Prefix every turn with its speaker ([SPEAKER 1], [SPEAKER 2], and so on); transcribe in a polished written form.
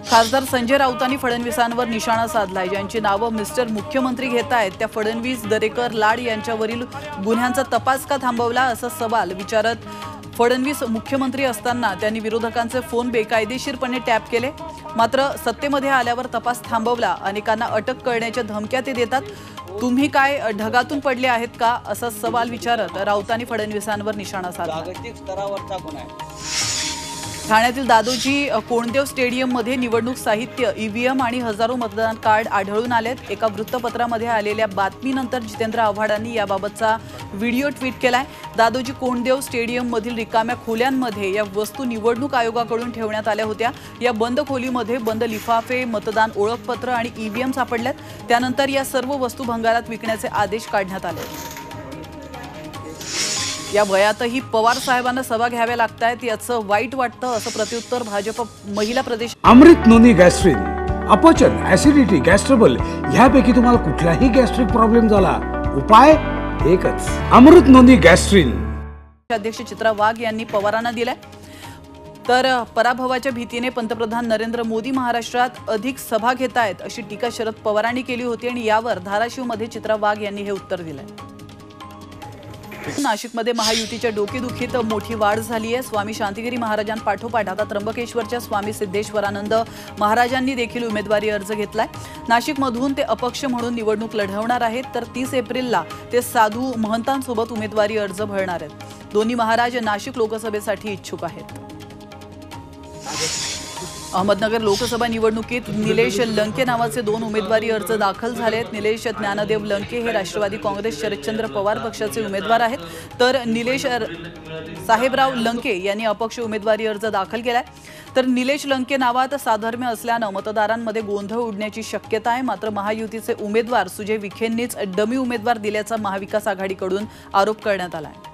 [SPEAKER 1] खासदार संजय राऊतांनी फडणवीसांवर निशाणा साधलाय। ज्यांची नावं मिस्टर मुख्यमंत्री घेत आहेत त्या फडणवीस, दरेकर, लाड यांच्यावरील गुन्ह्यांचा तपास का थांबवला असा सवाल विचारत फडणवीस मुख्यमंत्री असताना त्यांनी विरोधकांचे फोन बेकायदेशीरपणे टॅप केले। मात्र सत्तेमध्ये आल्यावर तपास थांबवला। अनेकांना अटक करण्याच्या धमक्या ते देतात। तुम्ही काय ढगातून पडले आहेत का असा सवाल विचारत राऊतांनी फडणवीसांवर निशाणा साधला।
[SPEAKER 2] जागतिक स्तरावरचा गुन्हा आहे।
[SPEAKER 1] ठाण्यातील दादोजी कोंडदेव स्टेडियममध्ये निवडणूक साहित्य, ईव्हीएम आणि हजारो मतदान कार्ड आढळून आलेत। एका वृत्तपत्रामध्ये आलेल्या बातमीनंतर जितेंद्र आव्हाडांनी याबाबतचा व्हिडिओ ट्विट केलाय। दादोजी कोंडदेव स्टेडियममधील रिकाम्या खोल्यांमध्ये या वस्तू निवडणूक आयोगाकडून ठेवण्यात आल्या होत्या। या बंद खोलीमध्ये बंद लिफाफे, मतदान ओळखपत्र आणि ईव्हीएम सापडल्यात। त्यानंतर या सर्व वस्तू भंगारात विकण्याचे आदेश काढण्यात आले। या वयातही पवार साहेबांना सभा घ्याव्या लागतायत याचं वाईट वाटतं असं प्रत्युत्तर भाजप महिला प्रदेश।
[SPEAKER 3] अमृत नोनी गॅस्ट्रिन, अपचन, ऍसिडिटी, गॅस्ट्रबल ह्यापैकी तुम्हाला कुठलाही गॅस्ट्रिक प्रॉब्लेम झाला, उपाय एकच, अमृत नोनी गॅस्ट्रिन।
[SPEAKER 1] अध्यक्ष चित्रा वाघ यांनी पवारांना दिलाय। तर पराभवाच्या भीतीने पंतप्रधान नरेंद्र मोदी महाराष्ट्रात अधिक सभा घेतायत अशी टीका शरद पवारांनी केली होती आणि यावर धाराशिवमध्ये चित्रा वाघ यांनी हे उत्तर दिलंय। नाशिकमध्ये महायुतीच्या डोकेदुखीत मोठी वाढ झाली आहे। स्वामी शांतिगिरी महाराजांपाठोपाठ आता त्र्यंबकेश्वरच्या स्वामी सिद्धेश्वरानंद महाराजांनी देखील उमेदवारी अर्ज घेतलाय। नाशिकमधून ते अपक्ष म्हणून निवडणूक लढवणार आहेत, तर 30 एप्रिलला ते साधू महंतांसोबत उमेदवारी अर्ज भरणार आहेत। दोन्ही महाराज नाशिक लोकसभेसाठी इच्छुक आहेत। अहमदनगर लोकसभा निवडणुकीत निलेश लंके नावाचे 2 उमेदवारी अर्ज दाखल झालेत। निलेश ज्ञानदेव लंके हे राष्ट्रवादी काँग्रेस शरदचंद्र पवार पक्षाचे उमेदवार आहेत, तर निलेश साहेबराव लंके यांनी अपक्ष उमेदवारी अर्ज दाखल केलाय। तर निलेश लंके नावात साधर्म्य असल्यानं मतदारांमध्ये गोंधळ उडण्याची शक्यता आहे। मात्र महायुतीचे उमेदवार सुजय विखेंनीच डमी उमेदवार दिल्याचा महाविकास आघाडीकडून आरोप करण्यात आला आहे।